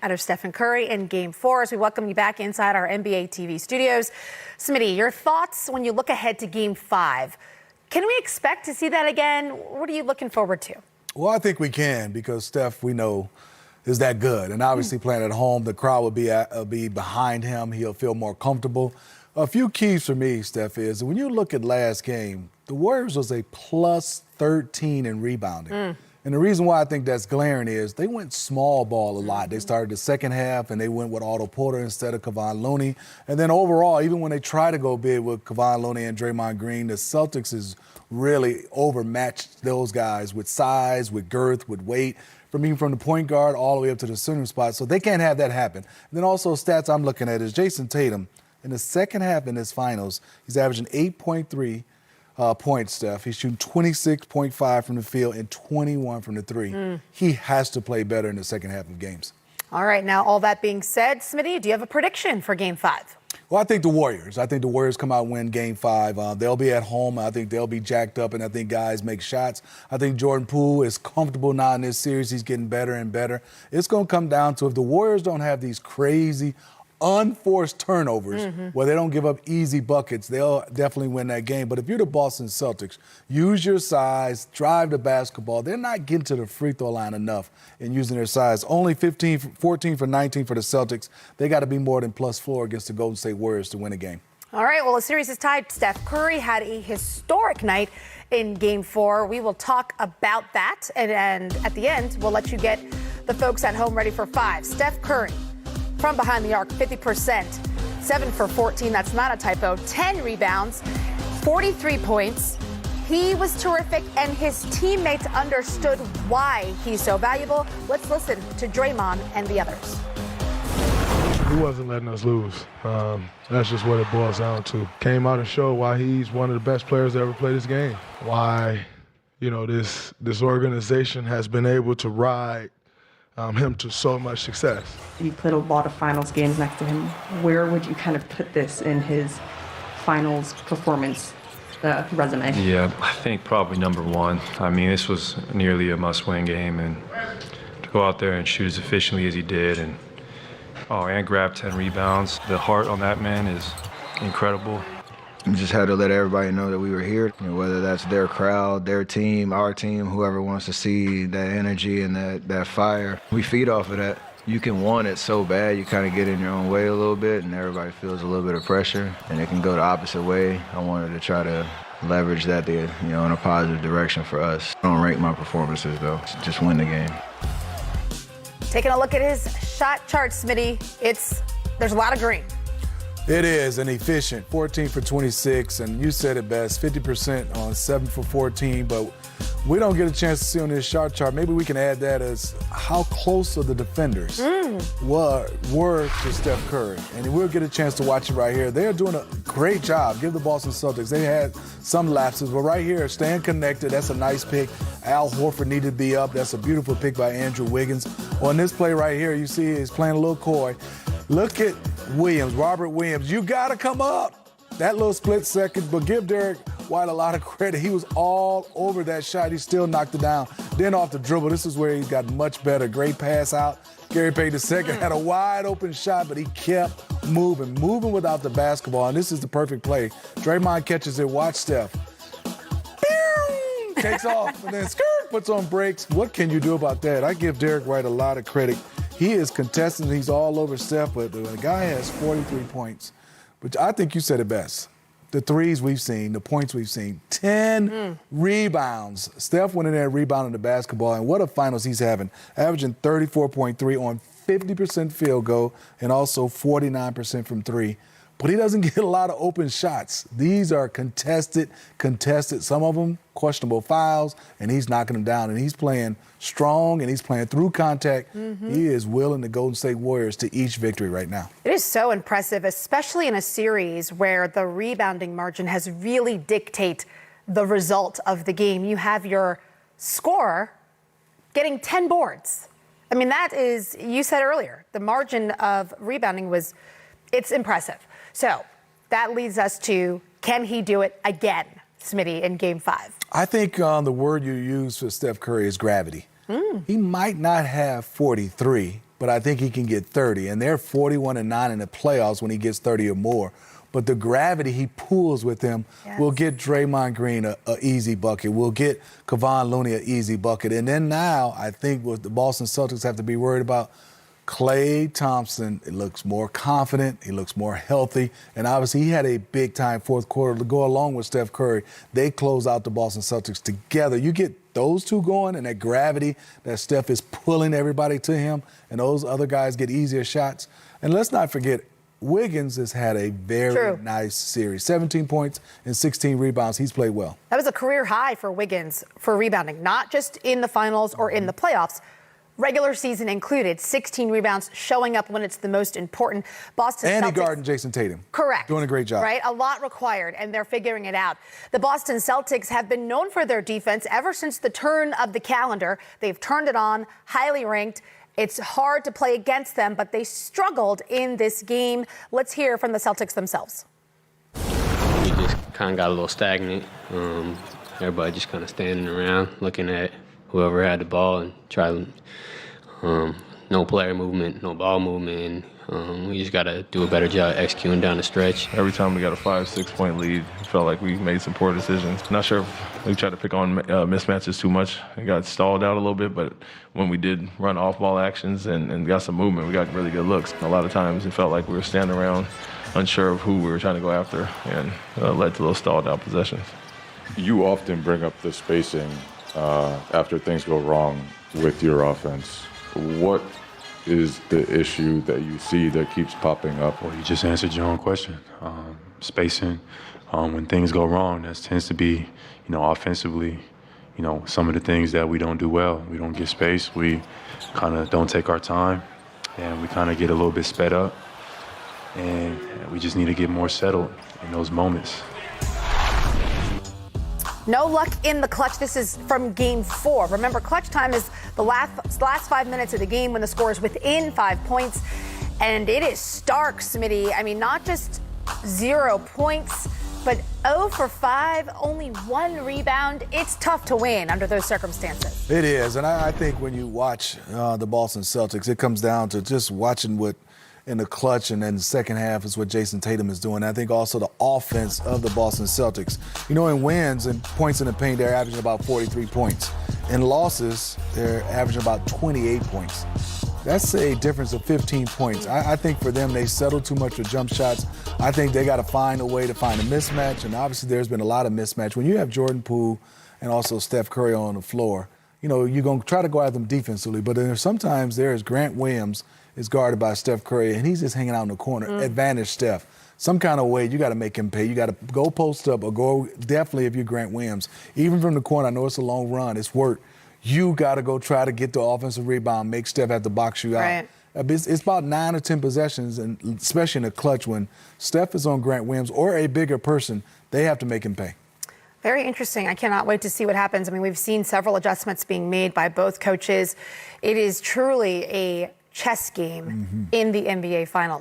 out of Stephen Curry in Game 4 as we welcome you back inside our NBA TV studios. Smitty, your thoughts when you look ahead to Game 5. Can we expect to see that again? What are you looking forward to? Well, I think we can because Steph, we know, is that good. And obviously playing at home, the crowd will be behind him. He'll feel more comfortable. A few keys for me, Steph, is when you look at last game, the Warriors was a plus 13 in rebounding. And the reason why I think that's glaring is they went small ball a lot. They started the second half and they went with Otto Porter instead of Kevon Looney. And then overall, even when they try to go big with Kevon Looney and Draymond Green, the Celtics has really overmatched those guys with size, with girth, with weight, from the point guard all the way up to the center spot. So they can't have that happen. And then also stats I'm looking at is Jason Tatum. In the second half in his finals, he's averaging 8.3 points, Steph. He's shooting 26.5 from the field and 21 from the three. He has to play better in the second half of games. All right, now all that being said, Smitty, do you have a prediction for Game 5? Well, I think the Warriors. I think the Warriors come out and win Game 5. They'll be at home. I think they'll be jacked up, and I think guys make shots. I think Jordan Poole is comfortable now in this series. He's getting better and better. It's going to come down to if the Warriors don't have these crazy unforced turnovers where they don't give up easy buckets, they'll definitely win that game. But if you're the Boston Celtics, use your size, drive the basketball. They're not getting to the free throw line enough in using their size. Only 14 for 19 for the Celtics. They got to be more than +4 against the Golden State Warriors to win a game. All right, well, the series is tied. Steph Curry had a historic night in Game 4. We will talk about that. And at the end, we'll let you get the folks at home ready for 5. Steph Curry, from behind the arc, 50%, 7 for 14. That's not a typo. 10 rebounds, 43 points. He was terrific, and his teammates understood why he's so valuable. Let's listen to Draymond and the others. He wasn't letting us lose. That's just what it boils down to. Came out and showed why he's one of the best players to ever play this game. Why, this organization has been able to ride him to so much success. You played a lot of finals games next to him. Where would you kind of put this in his finals performance resume? Yeah, I think probably number 1. I mean, this was nearly a must-win game, and to go out there and shoot as efficiently as he did, and grab 10 rebounds. The heart on that man is incredible. We just had to let everybody know that we were here, whether that's their crowd, their team, our team, whoever wants to see that energy and that fire. We feed off of that. You can want it so bad, you kind of get in your own way a little bit, and everybody feels a little bit of pressure, and it can go the opposite way. I wanted to try to leverage that, in a positive direction for us. I don't rank my performances, though. Just win the game. Taking a look at his shot chart, Smitty, there's a lot of green. It is, and efficient, 14 for 26, and you said it best, 50% on 7 for 14, but we don't get a chance to see on this shot chart. Maybe we can add that as how close are the defenders were to Steph Curry, and we'll get a chance to watch it right here. They're doing a great job. Give the Boston Celtics. They had some lapses, but right here, staying connected, that's a nice pick. Al Horford needed to be up. That's a beautiful pick by Andrew Wiggins. On this play right here, you see he's playing a little coy. Look at Williams, Robert Williams. You got to come up. That little split second, but give Derek White a lot of credit. He was all over that shot. He still knocked it down. Then off the dribble, this is where he got much better. Great pass out. Gary Payton II had a wide open shot, but he kept moving without the basketball. And this is the perfect play. Draymond catches it. Watch Steph. Takes off, and then puts on brakes. What can you do about that? I give Derek White a lot of credit. He is contesting. He's all over Steph, but the guy has 43 points. But I think you said it best. The threes we've seen, the points we've seen, 10 rebounds. Steph went in there rebounding the basketball, and what a finals he's having. Averaging 34.3 on 50% field goal and also 49% from 3. But he doesn't get a lot of open shots. These are contested, some of them questionable fouls, and he's knocking them down. And he's playing strong, and he's playing through contact. He is willing the Golden State Warriors to each victory right now. It is so impressive, especially in a series where the rebounding margin has really dictate the result of the game. You have your scorer getting 10 boards. I mean, that is, you said earlier, the margin of rebounding it's impressive. So that leads us to, can he do it again, Smitty, in Game 5? I think the word you use for Steph Curry is gravity. He might not have 43, but I think he can get 30. And they're 41-9 in the playoffs when he gets 30 or more. But the gravity he pulls with him will get Draymond Green a easy bucket. We'll get Kevon Looney an easy bucket. And then now I think what the Boston Celtics have to be worried about, Klay Thompson, it looks more confident, he looks more healthy, and obviously he had a big-time fourth quarter to go along with Steph Curry. They close out the Boston Celtics together. You get those two going and that gravity that Steph is pulling everybody to him, and those other guys get easier shots. And let's not forget, Wiggins has had a very nice series. 17 points and 16 rebounds. He's played well. That was a career high for Wiggins for rebounding, not just in the finals or in the playoffs. Regular season included, 16 rebounds, showing up when it's the most important. Boston and Celtics. he guarded Jason Tatum. Correct. Doing a great job. Right? A lot required, and they're figuring it out. The Boston Celtics have been known for their defense ever since the turn of the calendar. They've turned it on, highly ranked. It's hard to play against them, but they struggled in this game. Let's hear from the Celtics themselves. We just kind of got a little stagnant. Everybody just kind of standing around looking at whoever had the ball and trying. No player movement, no ball movement. We just got to do a better job executing down the stretch. Every time we got a 5-6 point lead, it felt like we made some poor decisions. Not sure if we tried to pick on mismatches too much and got stalled out a little bit, but when we did run off-ball actions and got some movement, we got really good looks. A lot of times it felt like we were standing around unsure of who we were trying to go after, and led to those stalled out possessions. You often bring up the spacing after things go wrong with your offense. What is the issue that you see that keeps popping up? Well, you just answered your own question. Spacing, when things go wrong, that tends to be, offensively, some of the things that we don't do well. We don't get space. We kind of don't take our time, and we kind of get a little bit sped up. And we just need to get more settled in those moments. No luck in the clutch. This is from Game 4. Remember, clutch time is the last 5 minutes of the game when the score is within 5 points. And it is stark, Smitty. I mean, not just 0 points, but 0 for 5, only 1 rebound. It's tough to win under those circumstances. It is, and I think when you watch the Boston Celtics, it comes down to just watching what in the clutch, and then the second half is what Jason Tatum is doing. I think also the offense of the Boston Celtics. In wins and points in the paint, they're averaging about 43 points. In losses, they're averaging about 28 points. That's a difference of 15 points. I think for them, they settle too much with jump shots. I think they got to find a way to find a mismatch, and obviously there's been a lot of mismatch. When you have Jordan Poole and also Steph Curry on the floor, you're going to try to go at them defensively, but sometimes there's Grant Williams is guarded by Steph Curry, and he's just hanging out in the corner. Advantage Steph. Some kind of way, you got to make him pay. You got to go post up or go, definitely if you're Grant Williams. Even from the corner, I know it's a long run, it's work. You got to go try to get the offensive rebound, make Steph have to box you out. Right. It's about 9 or 10 possessions, and especially in the clutch when Steph is on Grant Williams or a bigger person, they have to make him pay. Very interesting. I cannot wait to see what happens. I mean, we've seen several adjustments being made by both coaches. It is truly a chess game in the NBA Finals.